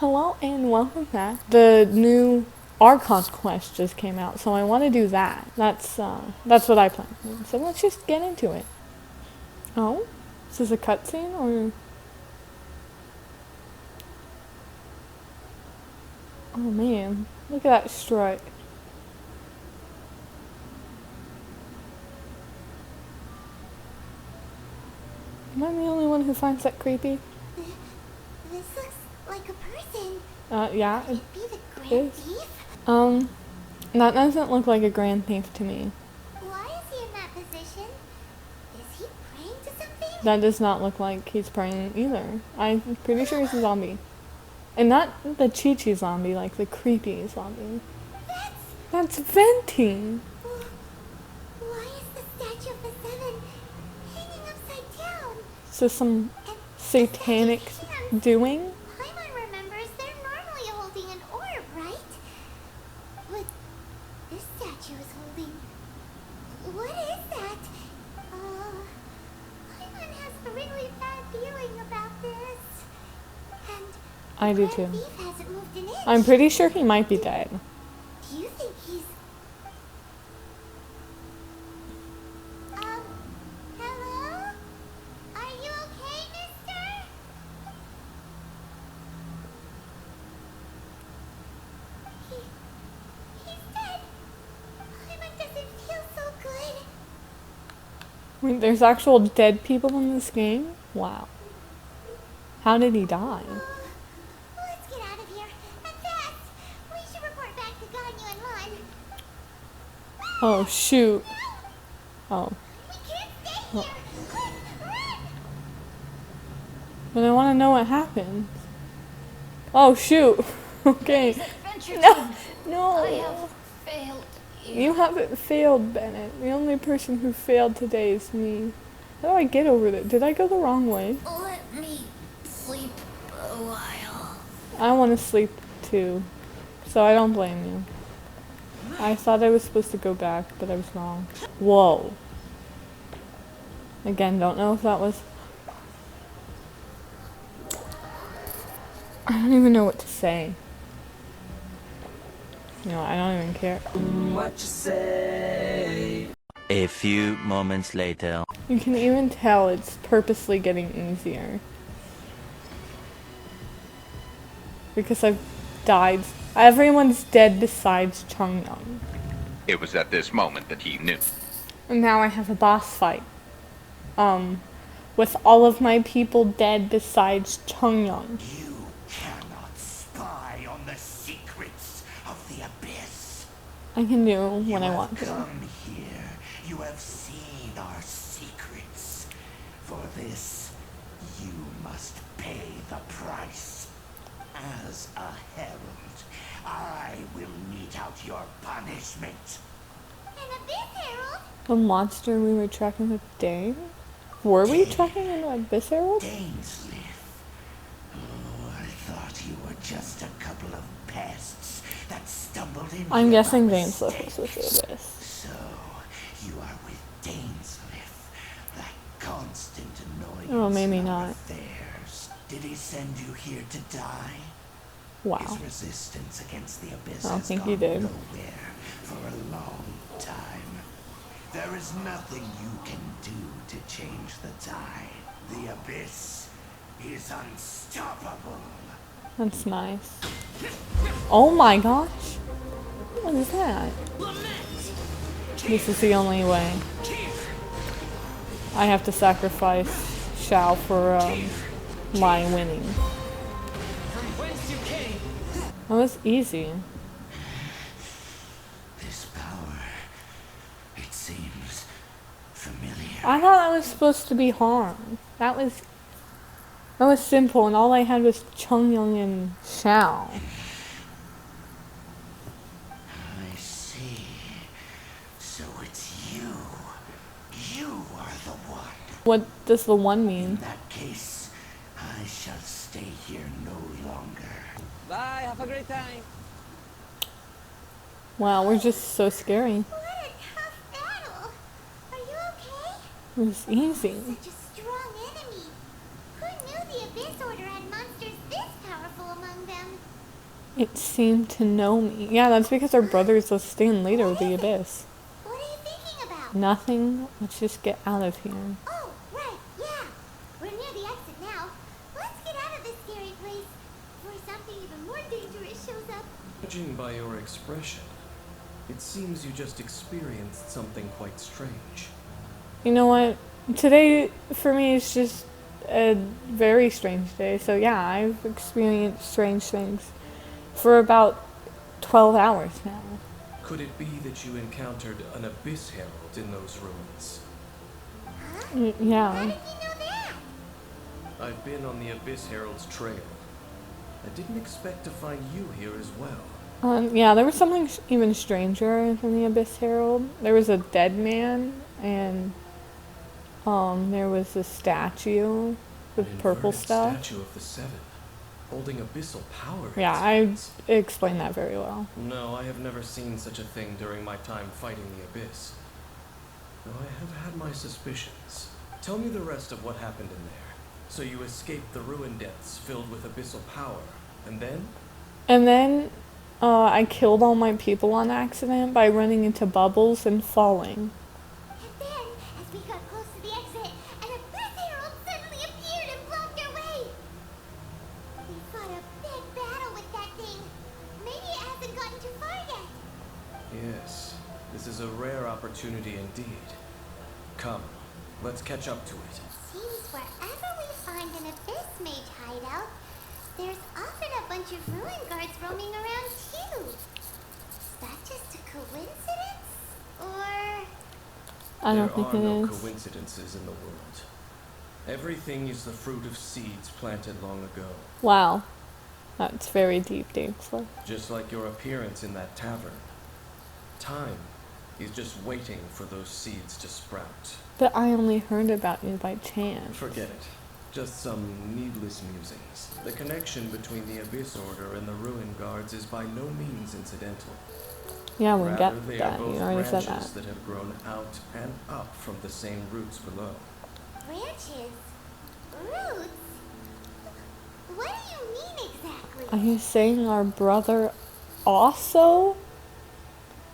Hello and welcome back. The new Archon quest just came out, so I want to do that. That's what I plan. So let's just get into it. Oh, is this a cutscene or? Oh man, look at that strut. Am I the only one who finds that creepy? This looks like a person. Yeah, Could it be the Grand is. Thief? That doesn't look like a grand thief to me. Why is he in that position? Is he praying to something? That does not look like he's praying either. I'm pretty sure he's a zombie. And not the Chi-Chi zombie, like the creepy zombie. That's venting! Why is the statue of the Seven hanging upside down? Is this some And satanic hands. doing? Paimon remembers they're normally holding an orb, right? But this statue is holding... What is that? Paimon has a really bad feeling about this. And I do Grand too. Thief hasn't moved an inch. I'm pretty sure he might be dead. Do you think he's... hello? Are you okay, mister? He's dead. Paimon doesn't feel so good. Wait, there's actual dead people in this game? Wow. How did he die? Let's get out of here. And fast. We should report back to Ganyu and Lon. Oh, shoot. Oh. We can't stay here. Quick, run! But I want to know what happened. Oh, shoot. Okay. Adventure No, team, I no. have failed you. You haven't failed, Bennett. The only person who failed today is me. How do I get over that? Did I go the wrong way? Let me sleep a while. I want to sleep too, so I don't blame you. I thought I was supposed to go back, but I was wrong. Whoa. Again, don't know if that was... I don't even know what to say. No, I don't even care. What you say? A few moments later. You can even tell it's purposely getting easier. Because I've died. Everyone's dead besides Chungyang. It was at this moment that he knew. And now I have a boss fight. With all of my people dead besides Chungyang. You cannot spy on the secrets of the abyss. I can do when I want to. Come here. You have seen our secrets. For this, you must pay the price. As a herald, I will mete out your punishment. An Abyss Herald? The monster we were tracking with Dane? Were we tracking an Abyss Herald? Dainsleif. Oh, I thought you were just a couple of pests that stumbled in. I'm here guessing by Dainsleif mistake. is with the Abyss. So, you are with Dainsleif, that constant annoyance. Oh, maybe in our not. affairs. Did he send you here to die? Wow. His resistance against the abyss I don't has think gone he did. nowhere for a long time. There is nothing you can do to change the tide. The abyss is unstoppable. That's nice. Oh my gosh. What is that? This is the only way. I have to sacrifice Shao for my winning. That was easy. This power, it seems familiar. I thought that was supposed to be harm. That was simple, and all I had was Chungyang and Shao. I see. So it's you. You are the one. What does the one In mean? that case, I shall stay here no longer. Bye, have a great time. Wow, we're just so scary. What a tough battle. Are you okay? It was easy. Such a strong enemy. Who knew the Abyss Order had monsters this powerful among them? It seemed to know me. Yeah, that's because our brother's the stand leader of the Abyss. What are you thinking about? Nothing. Let's just get out of here. Oh, right, yeah. We're near the exit now. Let's get out of this scary place before something even more dangerous shows up. Judging by your expression, it seems you just experienced something quite strange. You know what? Today, for me, is just a very strange day. So yeah, I've experienced strange things for about 12 hours now. Could it be that you encountered an Abyss Herald in those ruins? Yeah. How did you know that? I've been on the Abyss Herald's trail. I didn't expect to find you here as well. Yeah, there was something even stranger than the Abyss Herald. There was a dead man, and there was a statue with An purple inverted stuff. statue of the Seven, holding abyssal power. in Yeah, its I hands. explained that very well. No, I have never seen such a thing during my time fighting the Abyss. Though I have had my suspicions. Tell me the rest of what happened in there. So you escaped the ruin depths filled with abyssal power, and then? And then I killed all my people on accident by running into bubbles and falling. And then, as we got close to the exit, an Abyss Herald suddenly appeared and blocked our way. We fought a big battle with that thing. Maybe it hasn't gotten too far yet. Yes, this is a rare opportunity indeed. Come, let's catch up to it. Seems wherever we find an Abyss Mage hideout, there's often a bunch of ruin guards roaming around too. Is that just a coincidence? Or... I don't think There are it no is. coincidences in the world. Everything is the fruit of seeds planted long ago. Wow. That's very deep, Dainsleif. Just like your appearance in that tavern. Time is just waiting for those seeds to sprout. But I only heard about you by chance. Forget it. Just some needless musings. The connection between the Abyss Order and the Ruin Guards is by no means incidental. Yeah, we Rather, got they that. are both You already said branches that. that have grown out and up from the same roots below. branches? Roots? What do you mean exactly? Are you saying our brother also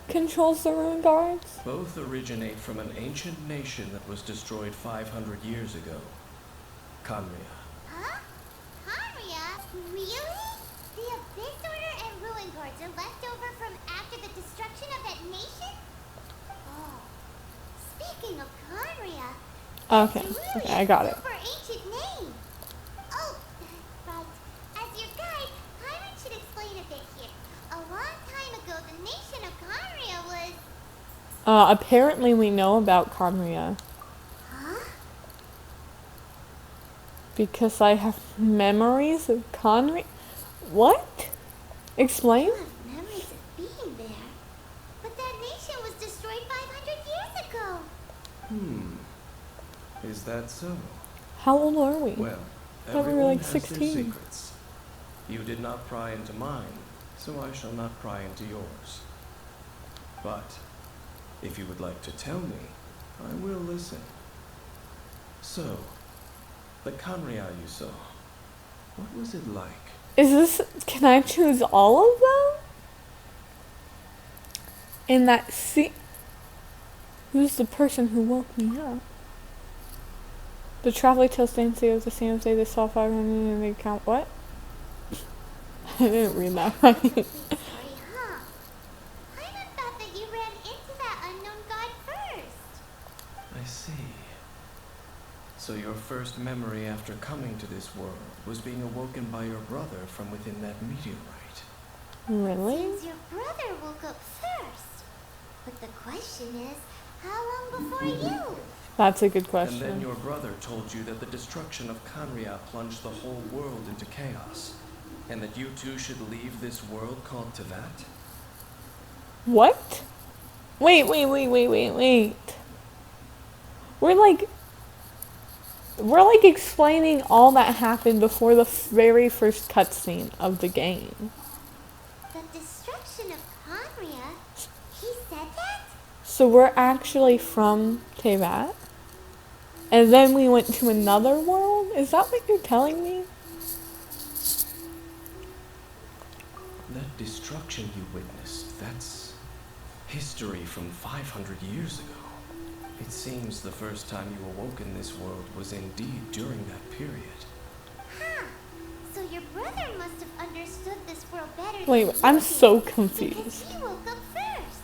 controls the ruin guards? Both originate from an ancient nation that was destroyed 500 years ago. Conria. Huh? Conria? Really? The Abyss Order and Ruin Guards are left over from after the destruction of that nation? Oh. Speaking of Conria, Okay, it's a really okay, I got it. super ancient name. Oh, right. As your guide, Hyman should explain a bit here. A long time ago, the nation of Conria was... Apparently we know about Conria Huh? because I have memories of Conria. What? Explain? You have memories of being there. But that nation was destroyed 500 years ago. Is that so? How old are we? Well, Thought we were everyone like has their 16. secrets. You did not pry into mine, so I shall not pry into yours. But if you would like to tell me, I will listen. So, the Conria you saw, what was it like? Is this, can I choose all of them? In that who's the person who woke me up? The traveler tells Dainsleif of the same day they saw fire running and they count what? I didn't read that right. Sorry, huh? Hyman thought that you ran into that unknown god first. I see. So your first memory after coming to this world was being awoken by your brother from within that meteorite. Really? Seems your brother woke up first. But the question is, how long before you? That's a good And question. then your brother told you that the destruction of Conria plunged the whole world into chaos, and that you two should leave this world called Tevat? What? Wait. We're like explaining all that happened before the very first cutscene of the game. The destruction of Conria? He said that? So we're actually from Tevat? And then we went to another world? Is that what you're telling me? That destruction you witnessed, that's history from 500 years ago. It seems the first time you awoke in this world was indeed during that period. Huh. So your brother must have understood this world better Wait, than you I'm did, so because confused. he woke up first.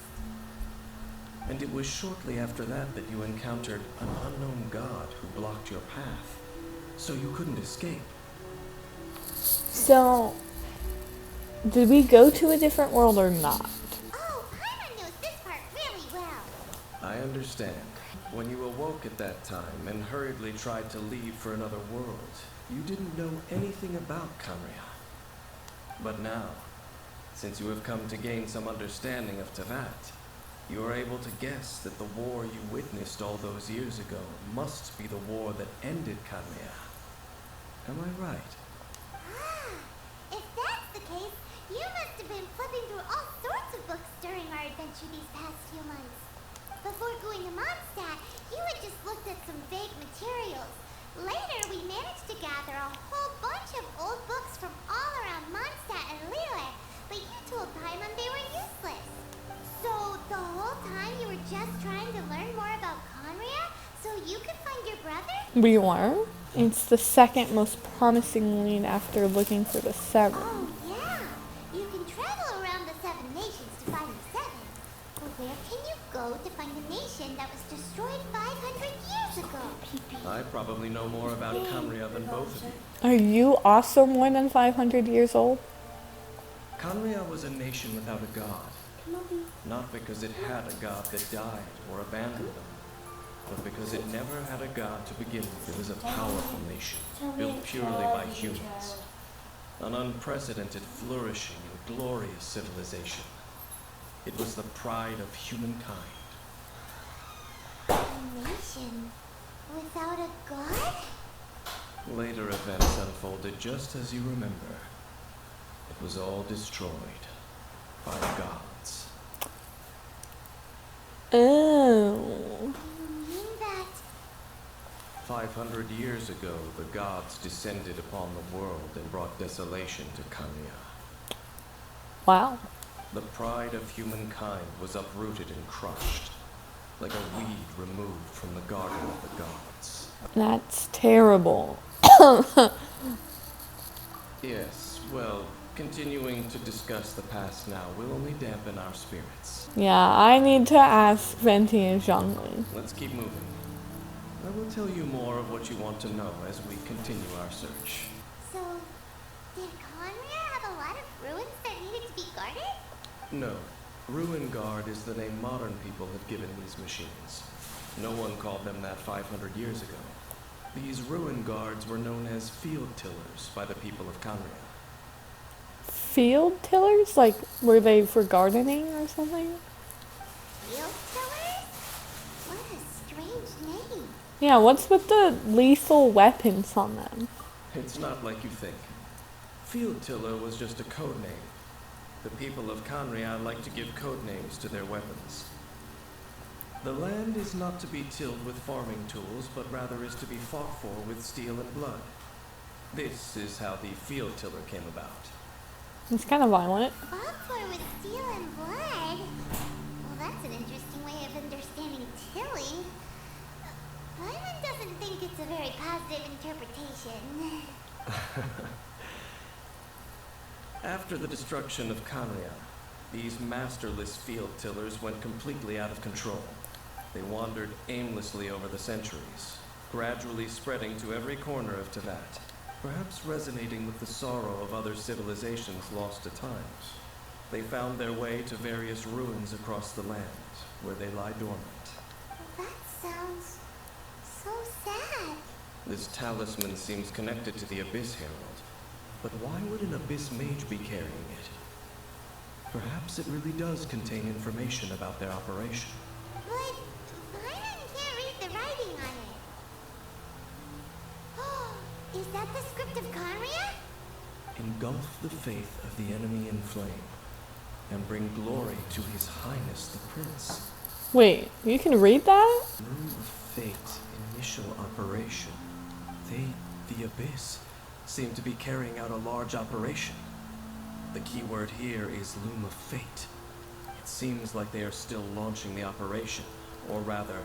And it was shortly after that that you encountered an unknown god who blocked your path, so you couldn't escape. So, did we go to a different world or not? Oh, Paimon knows this part really well. I understand. When you awoke at that time and hurriedly tried to leave for another world, you didn't know anything about Kamria. But now, since you have come to gain some understanding of Tevat, you are able to guess that the war you witnessed all those years ago must be the war that ended Kamria. Am I right? Ah, if that's the case, you must have been flipping through all sorts of books during our adventure these past few months. Before going to Mondstadt, you had just looked at some vague materials. Later, we managed to gather a whole bunch of old books from all around Mondstadt and Lille, but you told Paimon they were useless. So, the whole time you were just trying to learn more about Conria so you could find your brother? We were. It's the second most promising lead after looking for the seven. Oh, yeah. You can travel around the 7 nations to find the 7. But where can you go to find a nation that was destroyed 500 years ago? I probably know more about Kamria than both of you. Are you also more than 500 years old? Kamria was a nation without a god. Not because it had a god that died or abandoned them, but because it never had a god to begin with. It was a powerful nation, built purely by humans. An unprecedented, flourishing, and glorious civilization. It was the pride of humankind. A nation without a god? Later events unfolded just as you remember. It was all destroyed by gods. Oh. You mean that 500 years ago, the gods descended upon the world and brought desolation to Kamria. Wow. The pride of humankind was uprooted and crushed, like a weed removed from the garden of the gods. That's terrible. Yes, well, continuing to discuss the past now will only dampen our spirits. Yeah, I need to ask Venti and Zhongli. Let's keep moving. I will tell you more of what you want to know as we continue our search. so? Did Conria have a lot of ruins that needed to be guarded? No, Ruin Guard is the name modern people have given these machines. No one called them that 500 years ago. These Ruin Guards were known as field tillers by the people of Kamria. Field tillers? Like, were they for gardening or something? Field tillers? What a strange name. Yeah, what's with the lethal weapons on them? It's not like you think. Field Tiller was just a code name. The people of Kamria like to give code names to their weapons. The land is not to be tilled with farming tools, but rather is to be fought for with steel and blood. This is how the Field Tiller came about. It's kind of violent. Fought for with steel and blood? Well, that's an interesting way of understanding tilling. Paimon doesn't think it's a very positive interpretation. After the destruction of Kamria, these masterless field tillers went completely out of control. They wandered aimlessly over the centuries, gradually spreading to every corner of Tevat, perhaps resonating with the sorrow of other civilizations lost to times. They found their way to various ruins across the land, where they lie dormant. That sounds so sad. This talisman seems connected to the Abyss Herald, but why would an Abyss Mage be carrying it? Perhaps it really does contain information about their operation. But Paimon can't read the writing on it. Is that the script of Conria? Engulf the faith of the enemy in flame, and bring glory to His Highness the Prince. Wait, you can read that? Room of Fate, initial operation. They, the Abyss, seem to be carrying out a large operation. The keyword here is Loom of Fate. It seems like they are still launching the operation, or rather,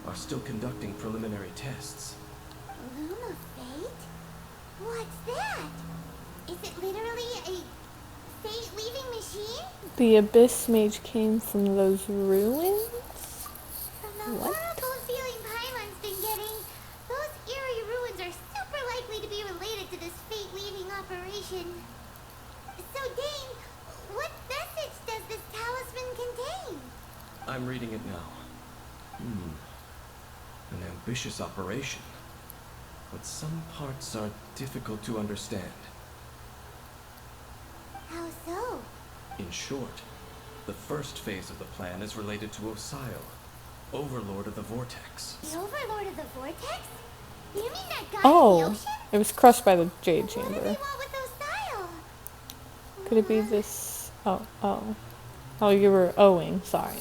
are still conducting preliminary tests. Loom of Fate? What's that? Is it literally a fate-leaving machine? The Abyss Mage came from those ruins? From the What? horrible feeling Paimon's been getting, those eerie ruins are super likely to be related to this fate-leaving operation. So, Dane, what message does this talisman contain? I'm reading it now. An ambitious operation. But some parts are difficult to understand. How so? In short, the first phase of the plan is related to Osile, Overlord of the Vortex. The Overlord of the Vortex? You mean that guy in the Oh, ocean? it was crushed by the Jade What do they Chamber. want with Osile? Could it be this? Oh, you were owing. Sorry,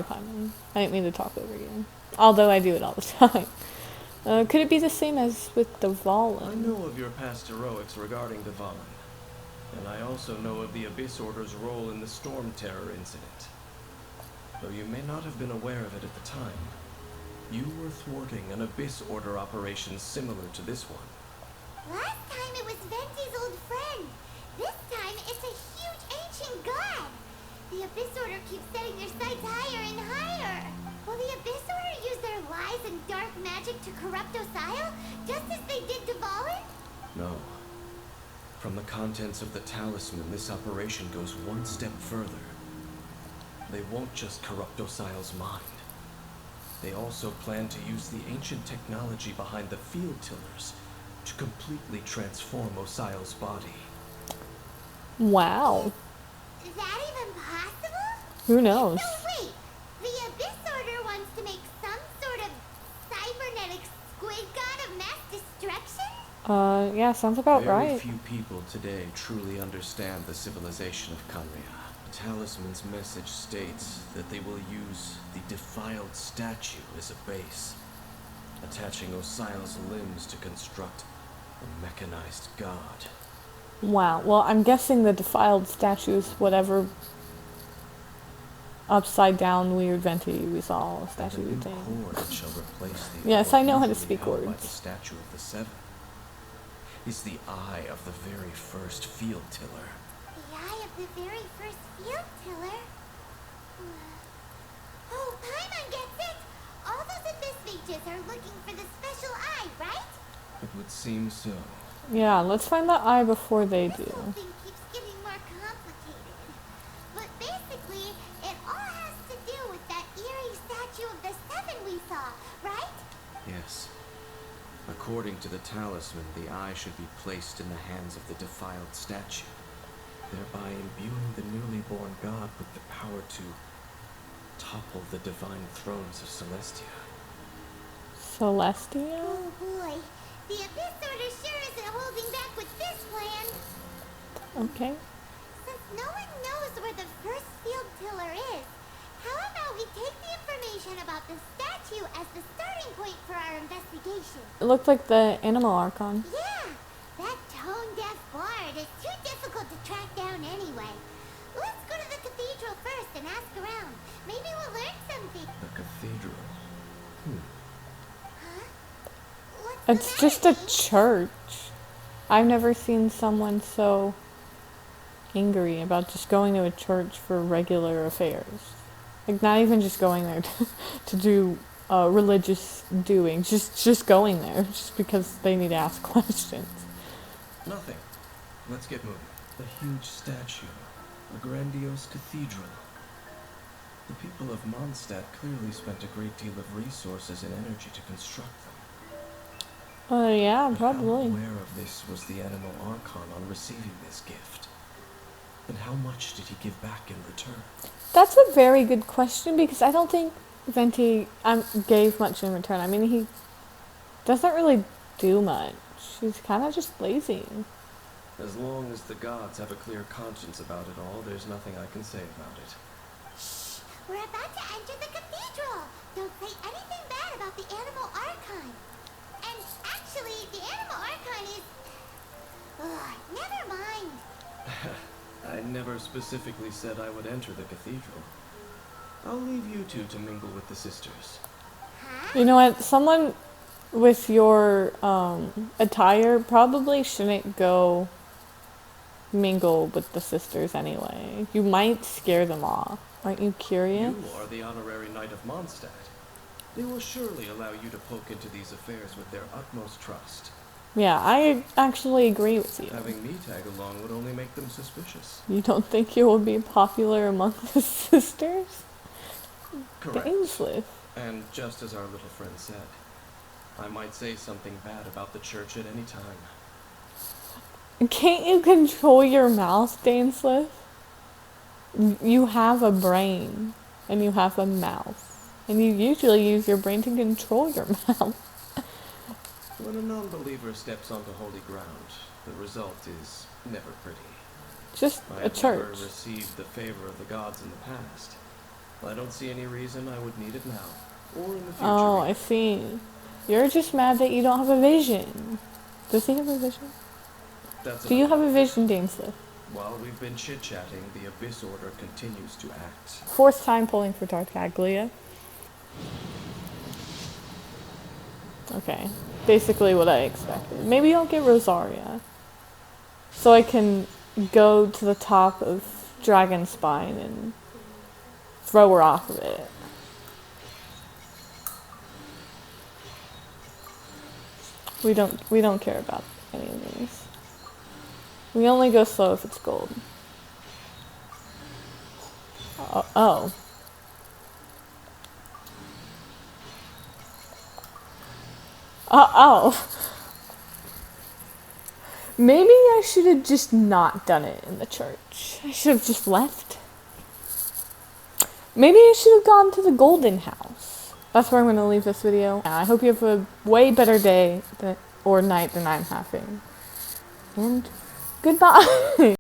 Paimon. I didn't mean to talk over you. Although I do it all the time. Could it be the same as with the I Valen? know of your past heroics regarding Dvalin, and I also know of the Abyss Order's role in the Storm Terror incident. Though you may not have been aware of it at the time, you were thwarting an Abyss Order operation similar to this one. Last time it was Venti's old friend. This time it's a huge ancient god. The Abyss Order keeps setting their sights higher and higher. Will the Abyss Order use their lies and dark magic to corrupt Osile, just as they did Dvalin? No. From the contents of the talisman, this operation goes one step further. They won't just corrupt Osile's mind. They also plan to use the ancient technology behind the field tillers to completely transform Osile's body. Wow. Is that even possible? Who knows? No, wait. The Abyss Order wants to make some sort of cybernetic squid god of mass destruction? Yeah, sounds about Very right. few people today truly understand the civilization of Kanria. The talisman's message states that they will use the defiled statue as a base, attaching Osile's limbs to construct a mechanized god. Wow. Well, I'm guessing the defiled statues, whatever upside down weird Venti we saw And the statue new thing. cord that shall replace the Yes, orb I know how to usually speak held by words. the statue of the Seven is the eye of the very first field tiller. The eye of the very first field tiller? Oh, Paimon gets it! All those Abyss mages are looking for the special eye, right? It would seem so. Yeah, let's find that eye before they This whole do. thing keeps getting more complicated. But basically, it all has to do with that eerie statue of the Seven we saw, right? Yes. According to the talisman, the eye should be placed in the hands of the defiled statue, thereby imbuing the newly born god with the power to topple the divine thrones of Celestia. Celestia? Oh boy, the Abyss Order sure isn't holding back with this plan. Okay. Since no one knows where the first field tiller is, how about we take the information about the statue as the starting point for our investigation? It looked like the Animal Archon. Yeah, that tone-deaf bard is too difficult to track down anyway. Let's go to the cathedral first and ask around. Maybe we'll learn something. The cathedral. What's the It's just a matter, Dane? church. I've never seen someone so angry about just going to a church for regular affairs. Like, not even just going there to do religious doing. Just going there just because they need to ask questions. Nothing. Let's get moving. A huge statue. A grandiose cathedral. The people of Mondstadt clearly spent a great deal of resources and energy to construct them. Yeah, But how probably. aware of this was the Animal Archon on receiving this gift? And how much did he give back in return? That's a very good question because I don't think Venti gave much in return. I mean, he doesn't really do much. He's kind of just lazy. As long as the gods have a clear conscience about it all, there's nothing I can say about it. Shh! We're about to enter the cathedral. Don't say anything bad about the Animal Archon. And actually, the Animal Archon is... Ugh, never mind. I never specifically said I would enter the cathedral. I'll leave you two to mingle with the sisters. You know what? Someone with your attire probably shouldn't go mingle with the sisters anyway. You might scare them off. Aren't you curious? You are the honorary knight of Mondstadt. They will surely allow you to poke into these affairs with their utmost trust. Yeah, I actually agree with you. Having me tag along would only make them suspicious. You don't think you will be popular among the sisters? Correct. Dainsleif. And just as our little friend said, I might say something bad about the church at any time. Can't you control your mouth, Dainsleif? You have a brain, and you have a mouth. And you usually use your brain to control your mouth. When a non-believer steps onto holy ground, the result is never pretty. Just I a have church. never received the favor of the gods in the past. I don't see any reason I would need it now, or in the future. Oh, either. I see. You're just mad that you don't have a vision. Does he have a vision? That's Do you have enough. a vision, Dainsleif? While we've been chit-chatting, the Abyss Order continues to act. Fourth time pulling for Tartaglia. Okay. Basically what I expected. Maybe I'll get Rosaria. So I can go to the top of Dragon's Spine and throw her off of it. We don't care about any of these. We only go slow if it's gold. Oh. Oh. Maybe I should have just not done it in the church. I should have just left. Maybe I should have gone to the Golden House. That's where I'm going to leave this video. I hope you have a way better day or night than I'm having. And goodbye.